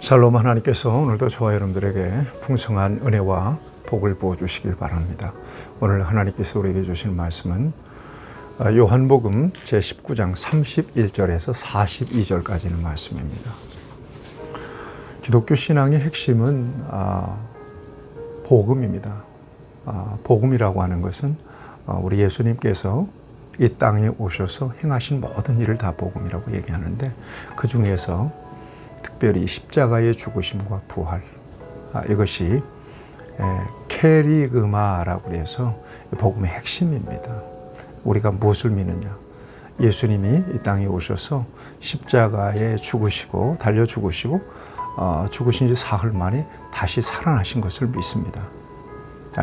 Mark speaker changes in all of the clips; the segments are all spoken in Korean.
Speaker 1: 샬롬. 하나님께서 오늘도 저와 여러분들에게 풍성한 은혜와 복을 부어주시길 바랍니다. 오늘 하나님께서 우리에게 주신 말씀은 요한복음 제19장 31절에서 42절까지 있는 말씀입니다. 기독교 신앙의 핵심은 복음입니다. 복음이라고 하는 것은 우리 예수님께서 이 땅에 오셔서 행하신 모든 일을 다 복음이라고 얘기하는데, 그 중에서 특별히 십자가의 죽으심과 부활, 이것이 케리그마라고 해서 복음의 핵심입니다. 우리가 무엇을 믿느냐? 예수님이 이 땅에 오셔서 십자가에 죽으시고 달려 죽으시고 죽으신 지 사흘 만에 다시 살아나신 것을 믿습니다.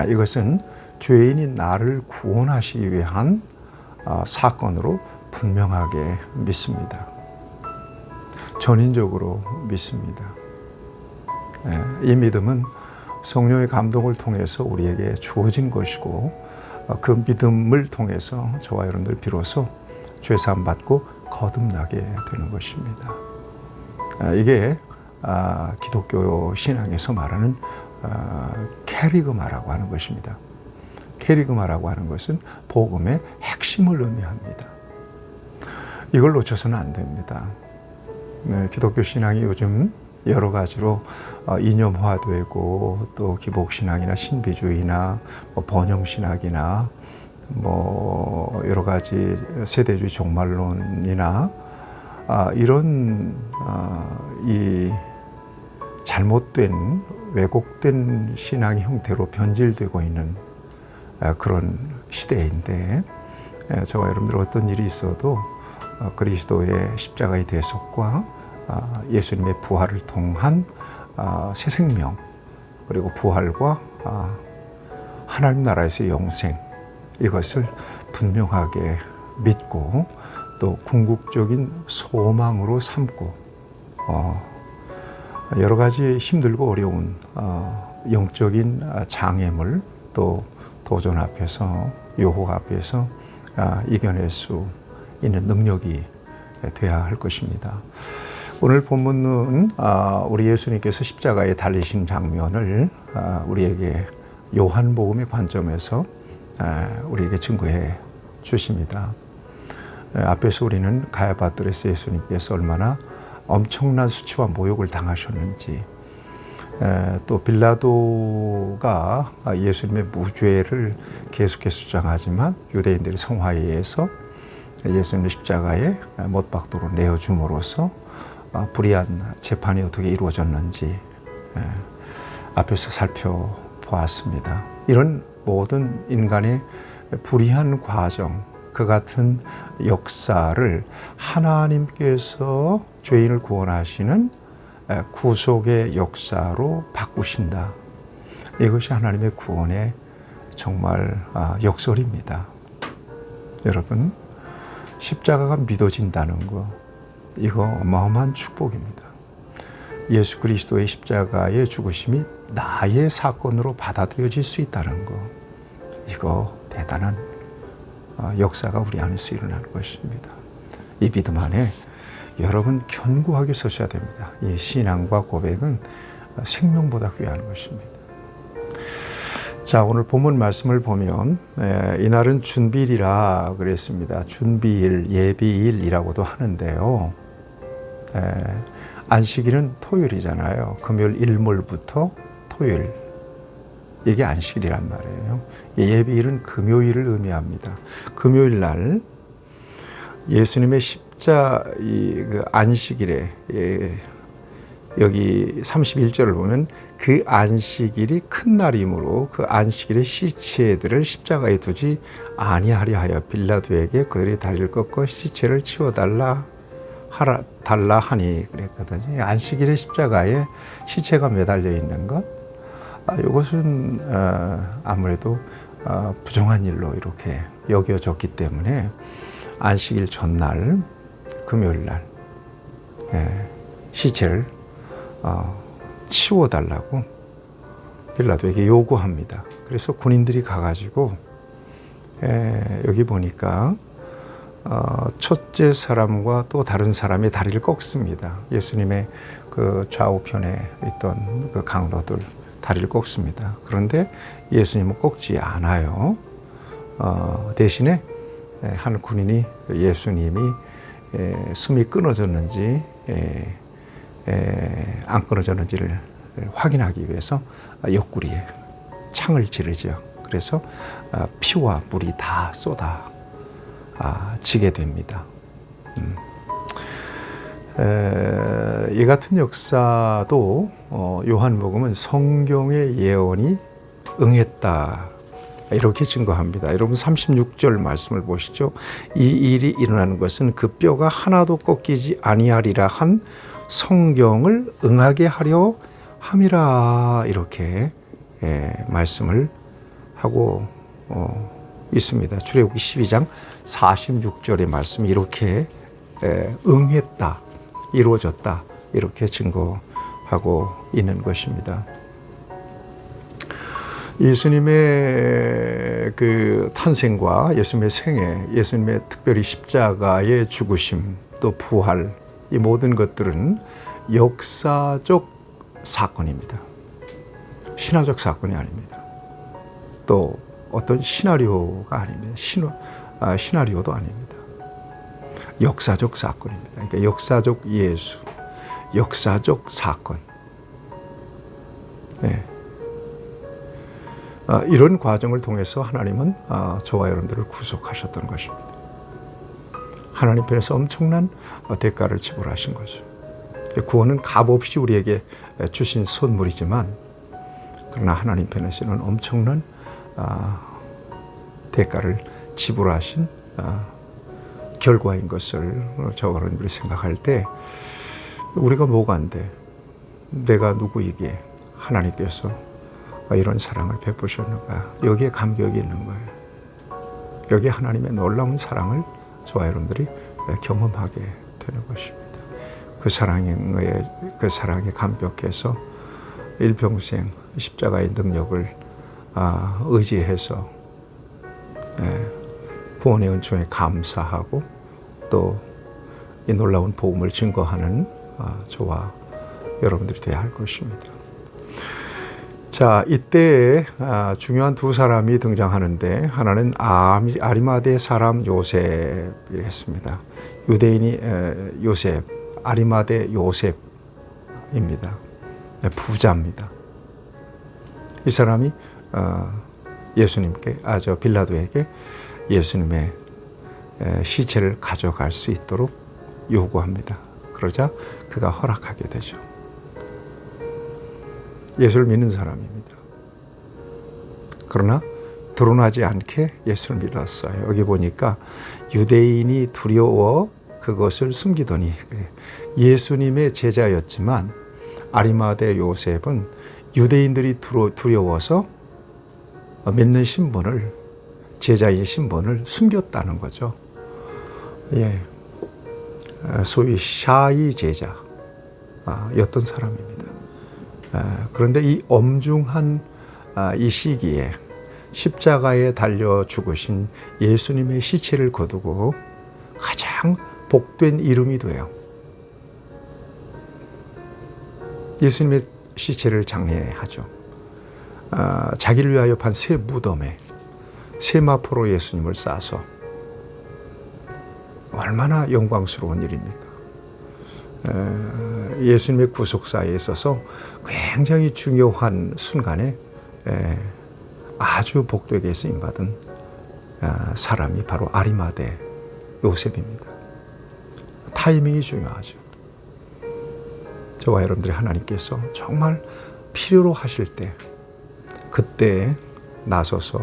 Speaker 1: 이것은 죄인인 나를 구원하시기 위한 사건으로 분명하게 믿습니다. 전인적으로 믿습니다. 이 믿음은 성령의 감동을 통해서 우리에게 주어진 것이고, 그 믿음을 통해서 저와 여러분들 비로소 죄사함 받고 거듭나게 되는 것입니다. 이게 기독교 신앙에서 말하는 케리그마라고 하는 것입니다. 케리그마라고 하는 것은 복음의 핵심을 의미합니다. 이걸 놓쳐서는 안 됩니다. 기독교 신앙이 요즘 여러 가지로 이념화되고, 또 기복신앙이나 신비주의나 번영신학이나 여러 가지 세대주의 종말론이나 이런 이 잘못된 왜곡된 신앙의 형태로 변질되고 있는 그런 시대인데, 저와 여러분들 어떤 일이 있어도 그리스도의 십자가의 대속과 예수님의 부활을 통한 새 생명, 그리고 부활과 하나님 나라에서의 영생, 이것을 분명하게 믿고 또 궁극적인 소망으로 삼고, 여러 가지 힘들고 어려운 영적인 장애물, 또 도전 앞에서, 유혹 앞에서 이겨낼 수 있는 능력이 돼야 할 것입니다. 오늘 본문은 우리 예수님께서 십자가에 달리신 장면을 우리에게 요한복음의 관점에서 우리에게 증거해 주십니다. 앞에서 우리는 가야바들에서 예수님께서 얼마나 엄청난 수치와 모욕을 당하셨는지, 또 빌라도가 예수님의 무죄를 계속해서 주장하지만 유대인들의 성화의에서 예수님의 십자가에 못 박도록 내어줌으로써 불의한 재판이 어떻게 이루어졌는지 앞에서 살펴보았습니다. 이런 모든 인간의 불의한 과정, 그 같은 역사를 하나님께서 죄인을 구원하시는 구속의 역사로 바꾸신다. 이것이 하나님의 구원의 정말 역설입니다. 여러분, 십자가가 믿어진다는 거, 이거 어마어마한 축복입니다. 예수 그리스도의 십자가의 죽으심이 나의 사건으로 받아들여질 수 있다는 거, 이거 대단한 역사가 우리 안에서 일어나는 것입니다. 이 믿음 안에 여러분 견고하게 서셔야 됩니다. 이 신앙과 고백은 생명보다 귀한 것입니다. 자, 오늘 본문 말씀을 보면 이날은 준비일이라 그랬습니다. 준비일, 예비일이라고도 하는데요. 안식일은 토요일이잖아요. 금요일 일몰부터 토요일, 이게 안식일이란 말이에요. 예비일은 금요일을 의미합니다. 금요일 날 예수님의 그 안식일에, 여기 31절을 보면 그 안식일이 큰 날이므로 그 안식일의 시체들을 십자가에 두지 아니하려 하여 빌라도에게 그들의 다리를 꺾어 시체를 치워달라 하니 그랬거든요. 안식일의 십자가에 시체가 매달려 있는 것, 이것은 아무래도 부정한 일로 이렇게 여겨졌기 때문에 안식일 전날 금요일 날 시체를 치워달라고 빌라도에게 요구합니다. 그래서 군인들이 가가지고 여기 보니까 첫째 사람과 또 다른 사람의 다리를 꺾습니다. 예수님의 그 좌우편에 있던 그 강도들 다리를 꺾습니다. 그런데 예수님은 꺾지 않아요. 대신에 한 군인이 예수님이 숨이 끊어졌는지 안 끊어졌는지를 확인하기 위해서 옆구리에 창을 지르죠. 그래서 피와 물이 다 쏟아지게 됩니다. 이 같은 역사도 요한복음은 성경의 예언이 응했다 이렇게 증거합니다. 여러분 36절 말씀을 보시죠. 이 일이 일어나는 것은 그 뼈가 하나도 꺾이지 아니하리라 한 성경을 응하게 하려 함이라 이렇게 말씀을 하고 있습니다. 출애굽기 12장 46절의 말씀이 이렇게 응했다, 이루어졌다 이렇게 증거하고 있는 것입니다. 예수님의 그 탄생과 예수님의 생애, 예수님의 특별히 십자가의 죽으심, 또 부활, 이 모든 것들은 역사적 사건입니다. 신화적 사건이 아닙니다. 또 어떤 시나리오가 아닙니다. 시나리오도 아닙니다. 역사적 사건입니다. 그러니까 역사적 예수, 역사적 사건. 네. 이런 과정을 통해서 하나님은 저와 여러분들을 구속하셨던 것입니다. 하나님 편에서 엄청난 대가를 지불하신 거죠. 구원은 값없이 우리에게 주신 선물이지만 그러나 하나님 편에서는 엄청난 대가를 지불하신 결과인 것을 저와 여러분들이 생각할 때 우리가 뭐가 안 돼? 내가 누구에게 하나님께서 이런 사랑을 베푸셨는가? 여기에 감격이 있는 거예요. 여기에 하나님의 놀라운 사랑을 저와 여러분들이 경험하게 되는 것입니다. 그 사랑에 감격해서 일평생 십자가의 능력을 의지해서 구원의 은총에 감사하고 또 이 놀라운 복음을 증거하는 저와 여러분들이 되어야 할 것입니다. 자, 이때 중요한 두 사람이 등장하는데 하나는 아리마대 사람 요셉이었습니다. 유대인이 요셉, 아리마대 요셉입니다. 부자입니다. 이 사람이 빌라도에게 예수님의 시체를 가져갈 수 있도록 요구합니다. 그러자 그가 허락하게 되죠. 예수를 믿는 사람입니다. 그러나 드러나지 않게 예수를 믿었어요. 여기 보니까 유대인이 두려워 그것을 숨기더니 예수님의 제자였지만 아리마대 요셉은 유대인들이 두려워서 믿는 신분을, 제자의 신분을 숨겼다는 거죠. 예, 소위 샤이 제자였던 사람입니다. 그런데 이 엄중한 이 시기에 십자가에 달려 죽으신 예수님의 시체를 거두고 가장 복된 이름이 돼요. 예수님의 시체를 장례하죠. 자기를 위하여 판 새 무덤에 세마포로 예수님을 싸서 얼마나 영광스러운 일입니까? 예수님의 구속사에 있어서 굉장히 중요한 순간에 아주 복되게 쓰임받은 사람이 바로 아리마대 요셉입니다. 타이밍이 중요하죠. 저와 여러분들이 하나님께서 정말 필요로 하실 때 그때 나서서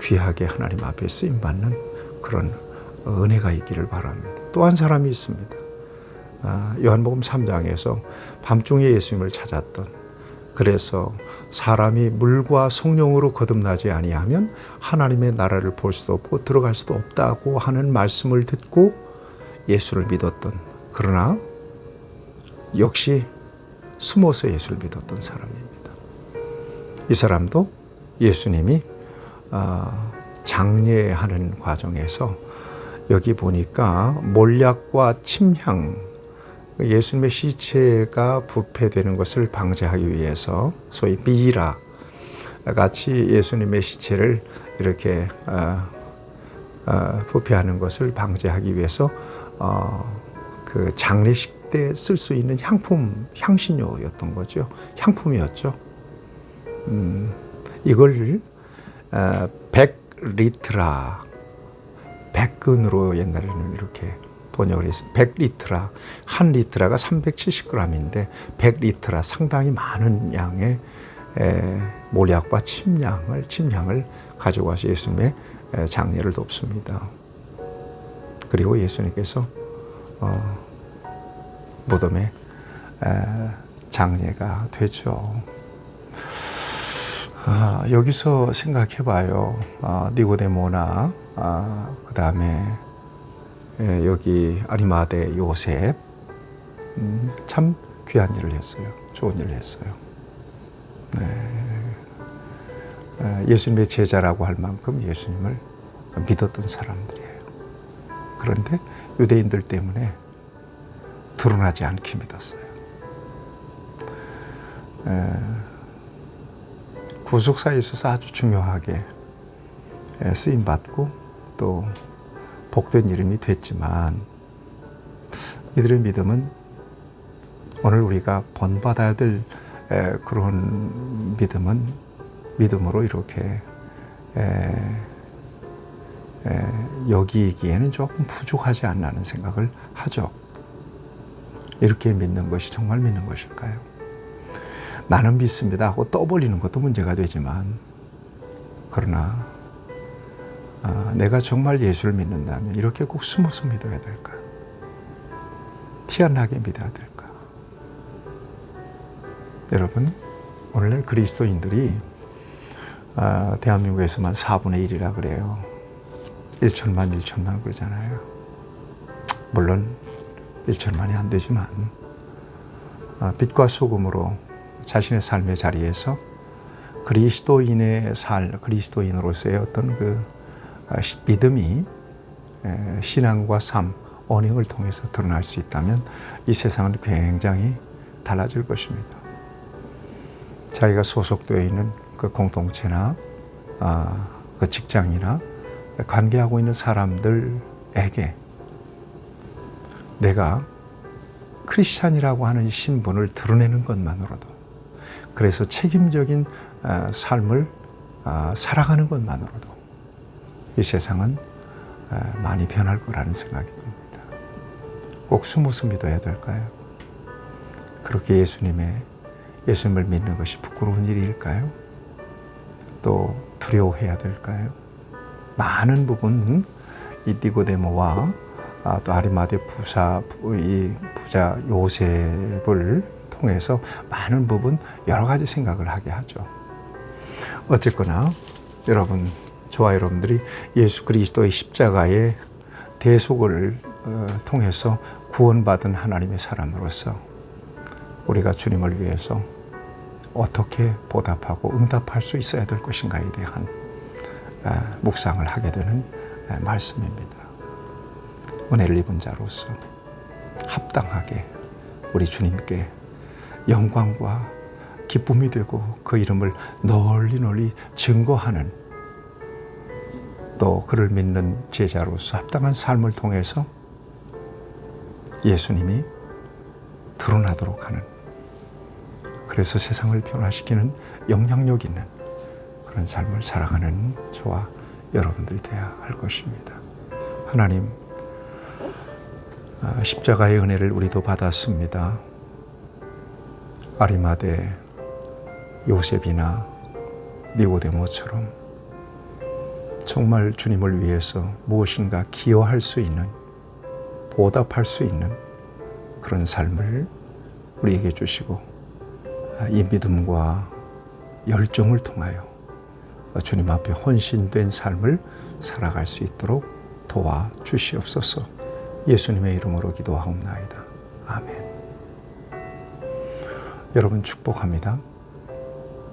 Speaker 1: 귀하게 하나님 앞에 쓰임받는 그런 은혜가 있기를 바랍니다. 또 한 사람이 있습니다. 요한복음 3장에서 밤중에 예수님을 찾았던, 그래서 사람이 물과 성령으로 거듭나지 아니하면 하나님의 나라를 볼 수도 없고 들어갈 수도 없다고 하는 말씀을 듣고 예수를 믿었던, 그러나 역시 숨어서 예수를 믿었던 사람입니다. 이 사람도 예수님이 장례하는 과정에서 여기 보니까 몰약과 침향 예수님의 시체가 부패되는 것을 방지하기 위해서 소위 미라 같이 예수님의 시체를 이렇게 부패하는 것을 방지하기 위해서 그 장례식 때 쓸 수 있는 향신료였던 거죠. 향품이었죠. 이걸 100리트라, 100근으로 옛날에는 이렇게 번역을 했어요. 100리트라, 한 리트라가 370g인데 100리트라 상당히 많은 양의 몰약과 침향을 가져와서 예수님의 장례를 돕습니다. 그리고 예수님께서 무덤에 장례가 되죠. 여기서 생각해봐요. 니고데모나 그 다음에 여기 아리마대 요셉 참 귀한 일을 했어요. 좋은 일을 했어요. 예수님의 제자라고 할 만큼 예수님을 믿었던 사람들이에요. 그런데 유대인들 때문에 드러나지 않게 믿었어요. 구속사에 있어서 아주 중요하게 쓰임받고 또 복된 이름이 됐지만 이들의 믿음은 오늘 우리가 본받아야 될 그런 믿음으로 이렇게 여기기에는 조금 부족하지 않나 하는 생각을 하죠. 이렇게 믿는 것이 정말 믿는 것일까요? 나는 믿습니다 하고 떠벌리는 것도 문제가 되지만 그러나 내가 정말 예수를 믿는다면 이렇게 꼭 숨어서 믿어야 될까? 티 안 나게 믿어야 될까? 여러분, 오늘날 그리스도인들이 대한민국에서만 4분의 1이라 그래요. 1천만 그러잖아요. 물론 1천만이 안 되지만 빛과 소금으로 자신의 삶의 자리에서 그리스도인으로서의 어떤 그 믿음이 신앙과 삶, 언행을 통해서 드러날 수 있다면 이 세상은 굉장히 달라질 것입니다. 자기가 소속되어 있는 그 공동체나 그 직장이나 관계하고 있는 사람들에게 내가 크리스찬이라고 하는 신분을 드러내는 것만으로도, 그래서 책임적인 삶을 살아가는 것만으로도 이 세상은 많이 변할 거라는 생각이 듭니다. 꼭 숨어서 믿어야 될까요? 그렇게 예수님을 믿는 것이 부끄러운 일일까요? 또 두려워해야 될까요? 많은 부분 이 니고데모와 또 아리마대 부자 요셉을 통해서 많은 부분 여러 가지 생각을 하게 하죠. 어쨌거나 여러분, 저와 여러분들이 예수 그리스도의 십자가의 대속을 통해서 구원받은 하나님의 사람으로서 우리가 주님을 위해서 어떻게 보답하고 응답할 수 있어야 될 것인가에 대한 묵상을 하게 되는 말씀입니다. 은혜를 입은 자로서 합당하게 우리 주님께 영광과 기쁨이 되고 그 이름을 널리 증거하는, 또 그를 믿는 제자로서 합당한 삶을 통해서 예수님이 드러나도록 하는, 그래서 세상을 변화시키는 영향력 있는 그런 삶을 살아가는 저와 여러분들이 되어야 할 것입니다. 하나님, 십자가의 은혜를 우리도 받았습니다. 아리마대 요셉이나 니고데모처럼 정말 주님을 위해서 무엇인가 기여할 수 있는, 보답할 수 있는 그런 삶을 우리에게 주시고, 이 믿음과 열정을 통하여 주님 앞에 헌신된 삶을 살아갈 수 있도록 도와주시옵소서. 예수님의 이름으로 기도하옵나이다. 아멘. 여러분 축복합니다.